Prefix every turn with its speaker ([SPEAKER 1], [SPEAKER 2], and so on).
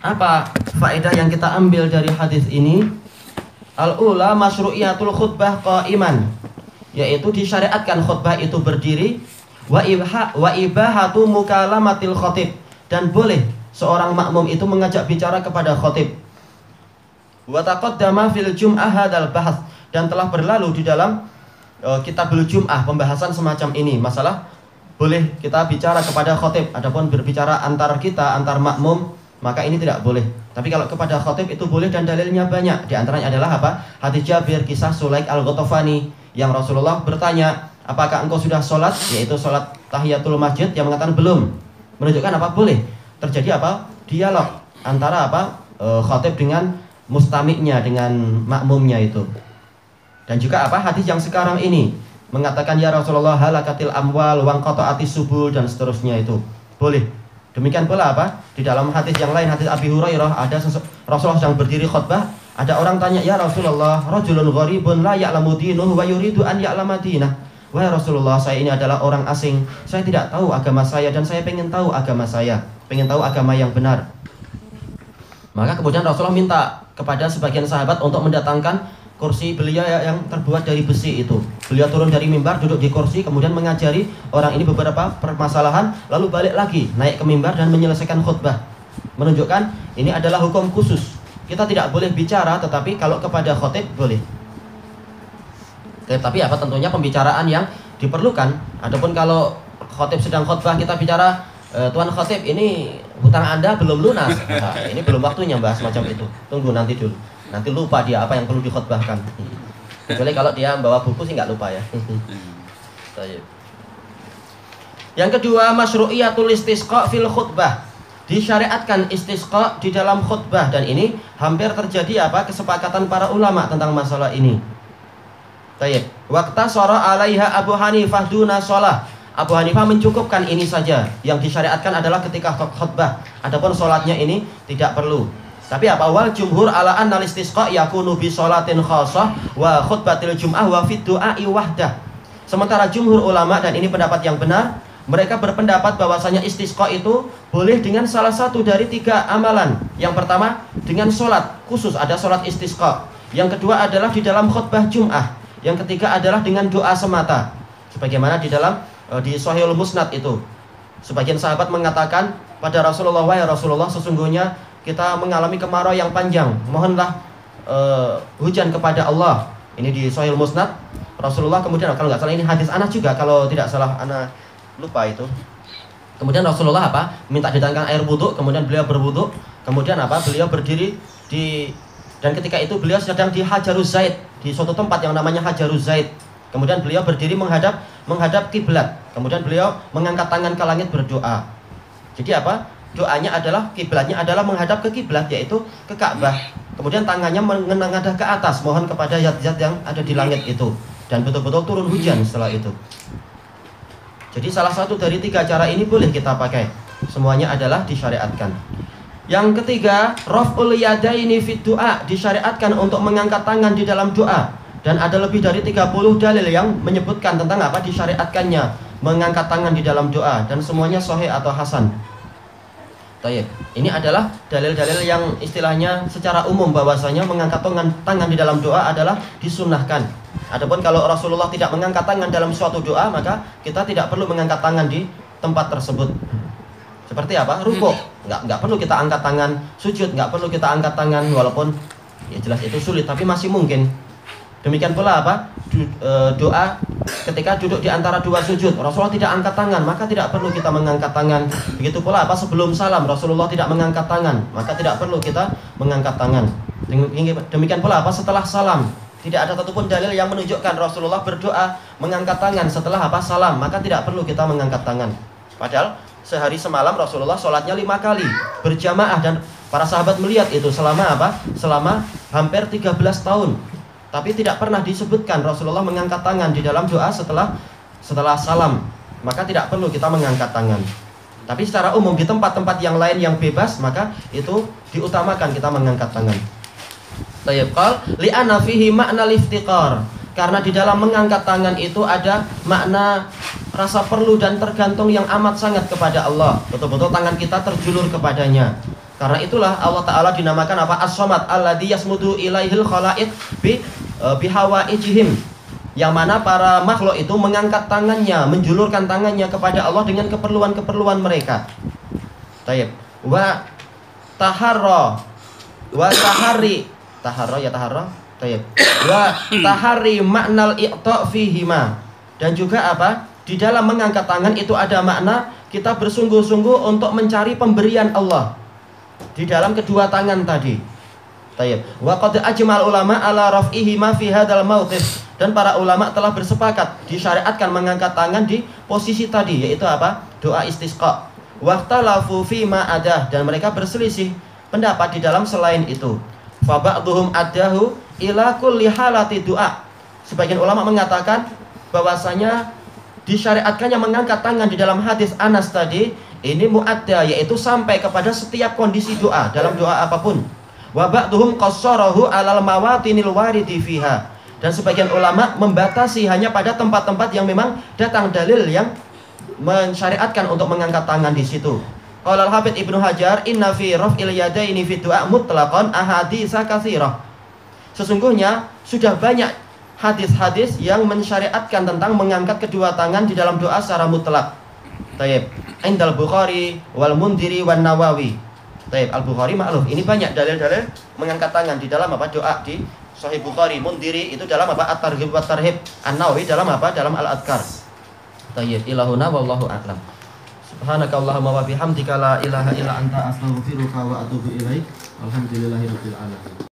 [SPEAKER 1] Apa faedah yang kita ambil dari hadis ini? Al-ula masyru'iyatul khutbah qa'iman, yaitu disyariatkan khutbah itu berdiri. Wa ibahatu mukalamatil khatib, dan boleh seorang makmum itu mengajak bicara kepada khatib. Wa taqaddama fil jum'ah hadzal bahas, dan telah berlalu di dalam kitabul jum'ah pembahasan semacam ini, masalah boleh kita bicara kepada khatib. Adapun berbicara antar kita, antar makmum, maka ini tidak boleh. Tapi kalau kepada khatib itu boleh, dan dalilnya banyak. Di antaranya adalah apa? Hadis Jabir, kisah Sulaik al-Ghatafani, yang Rasulullah bertanya, apakah engkau sudah sholat? Yaitu sholat tahiyatul masjid. Yang mengatakan belum. Menunjukkan apa? Boleh terjadi apa? Dialog antara apa? Khatib dengan mustami'nya, dengan makmumnya itu. Dan juga apa? Hadis yang sekarang ini mengatakan, ya Rasulullah, halakatil amwal wangqata'atis subul, dan seterusnya itu boleh. Demikian pula apa? Di dalam hadis yang lain, hadis Abi Hurairah, ada Rasulullah sedang berdiri khutbah, ada orang tanya, ya Rasulullah, rajulun gharibun la ya'lamu dinuhu wa yuridu an ya'lama dinah. Wahai Rasulullah, saya ini adalah orang asing, saya tidak tahu agama saya, dan saya pengen tahu agama saya, pengen tahu agama yang benar. Maka kemudian Rasulullah minta kepada sebagian sahabat untuk mendatangkan kursi beliau yang terbuat dari besi itu. Beliau turun dari mimbar, duduk di kursi, kemudian mengajari orang ini beberapa permasalahan, lalu balik lagi, naik ke mimbar dan menyelesaikan khutbah. Menunjukkan ini adalah hukum khusus. Kita tidak boleh bicara, tetapi kalau kepada khatib boleh. Tapi apa? Tentunya pembicaraan yang diperlukan. Adapun kalau khatib sedang khutbah, kita bicara, Tuan Khatib, ini hutang Anda belum lunas. Nah, ini belum waktunya bahas macam itu. Tunggu nanti dulu. Nanti lupa dia apa yang perlu dikhutbahkan. Kecuali kalau dia membawa buku sih nggak lupa ya. Yang kedua, masyru'iyatul istisqa fil khutbah. Disyariatkan istisqa di dalam khutbah, dan ini hampir terjadi apa? Kesepakatan para ulama tentang masalah ini. Baik. Waqta shara 'alaiha Abu Hanifah duna shalah. Abu Hanifah mencukupkan ini saja. Yang disyariatkan adalah ketika khutbah. Adapun sholatnya ini tidak perlu. Tapi apa? Wal jumhur ala annal istisqa yakunu bi sholatin khassah wa khutbatil jum'ah wa fid du'a'i wahdah. Sementara jumhur ulama, dan ini pendapat yang benar, mereka berpendapat bahwasanya istisqa itu boleh dengan salah satu dari 3 amalan. Yang pertama dengan sholat khusus, ada sholat istisqa. Yang kedua adalah di dalam khutbah jum'ah. Yang ketiga adalah dengan doa semata. Sebagaimana di dalam di Sahihul Musnad itu, sebagian sahabat mengatakan pada Rasulullah, wahai Rasulullah, sesungguhnya kita mengalami kemarau yang panjang, mohonlah hujan kepada Allah. Ini di Sahih Musnad. Rasulullah kemudian, kalau nggak salah ini hadis Anas juga, kalau tidak salah Anas lupa itu. Kemudian Rasulullah apa? Minta didatangkan air wudhu, kemudian beliau berwudhu, kemudian apa? Beliau berdiri dan ketika itu beliau sedang di Hajaruz Zaid, di suatu tempat yang namanya Hajaruz Zaid. Kemudian beliau berdiri menghadap kiblat. Kemudian beliau mengangkat tangan ke langit berdoa. Jadi apa? Doanya adalah, kiblatnya adalah menghadap ke kiblat, yaitu ke Ka'bah. Kemudian tangannya menengadah ke atas, mohon kepada zat-zat yang ada di langit itu. Dan betul-betul turun hujan setelah itu. Jadi salah satu dari 3 cara ini boleh kita pakai. Semuanya adalah disyariatkan. Yang ketiga, raf'ul yadaini fid du'a, disyariatkan untuk mengangkat tangan di dalam doa. Dan ada lebih dari 30 dalil yang menyebutkan tentang apa disyariatkannya mengangkat tangan di dalam doa, dan semuanya sahih atau hasan. Tayyib. Ini adalah dalil-dalil yang istilahnya secara umum bahwasanya mengangkat tangan di dalam doa adalah disunnahkan. Adapun kalau Rasulullah tidak mengangkat tangan dalam suatu doa, maka kita tidak perlu mengangkat tangan di tempat tersebut. Seperti apa? Rukuk. Nggak perlu kita angkat tangan. Sujud nggak perlu kita angkat tangan, walaupun ya jelas itu sulit, tapi masih mungkin. Demikian pula apa? Doa ketika duduk di antara 2 sujud, Rasulullah tidak angkat tangan, maka tidak perlu kita mengangkat tangan. Begitu pula apa? Sebelum salam, Rasulullah tidak mengangkat tangan, maka tidak perlu kita mengangkat tangan. Demikian pula apa? Setelah salam, tidak ada satupun dalil yang menunjukkan Rasulullah berdoa mengangkat tangan setelah apa? Salam, maka tidak perlu kita mengangkat tangan. Padahal sehari semalam Rasulullah sholatnya 5 kali berjamaah, dan para sahabat melihat itu selama apa? Selama hampir 13 tahun. Tapi tidak pernah disebutkan Rasulullah mengangkat tangan di dalam doa setelah salam. Maka tidak perlu kita mengangkat tangan. Tapi secara umum di tempat-tempat yang lain yang bebas, maka itu diutamakan kita mengangkat tangan. Tayyib qal li'anna fihi makna liftiqar. Karena di dalam mengangkat tangan itu ada makna rasa perlu dan tergantung yang amat sangat kepada Allah. Betul-betul tangan kita terjulur kepadanya. Karena itulah Allah Ta'ala dinamakan apa? As-Samad alladzi yasmudu ilaihil khalaiq bihawaijihim. Yang mana para makhluk itu mengangkat tangannya, menjulurkan tangannya kepada Allah dengan keperluan-keperluan mereka. Tayyib. Wa taharra wa tahari taharra ya taharra. Tayyib. Wa tahari maknal i'ta fihima. Dan juga apa? Di dalam mengangkat tangan itu ada makna kita bersungguh-sungguh untuk mencari pemberian Allah di dalam kedua tangan tadi. Tayyib. Wa qad ajmal ulama ala raf'ihi ma fi hadzal mauqif. Dan para ulama telah bersepakat disyariatkan mengangkat tangan di posisi tadi, yaitu apa? Doa istisqa. Waqtalafu fi ma adah, dan mereka berselisih pendapat di dalam selain itu. Fa ba'dhum adahu ila kulli halati du'a. Sebagian ulama mengatakan bahwasanya disyariatkannya mengangkat tangan di dalam hadis Anas tadi ini muadda, yaitu sampai kepada setiap kondisi doa, dalam doa apapun. Wa ba'dhum qassarahu 'alal mawatinil waridi fiha. Dan sebagian ulama membatasi hanya pada tempat-tempat yang memang datang dalil yang mensyariatkan untuk mengangkat tangan di situ. Qala al-Hafidz Ibnu Hajar, inna fi raf'il yadaini fi du'a mutlaqan ahaditsa katsirah. Sesungguhnya sudah banyak hadis-hadis yang mensyariatkan tentang mengangkat kedua tangan di dalam doa secara mutlak. Tayyib. Indal Bukhari wal Mundhiri wan Nawawi. Tayyib. Al-Bukhari ma'luf. Ini banyak dalil-dalil mengangkat tangan di dalam apa? Doa di Sahih Bukhari, Mundhiri itu dalam apa? At-Targhib wa Tarhib. An-Nawawi dalam apa? Dalam Al-Adhkar. Tayyib. Ilahuna wallahu a'lam. Subhanakallahumma wa bihamdika la ilaha illa anta astaghfiruka wa atubu ilaik. Alhamdulillahirabbil alamin.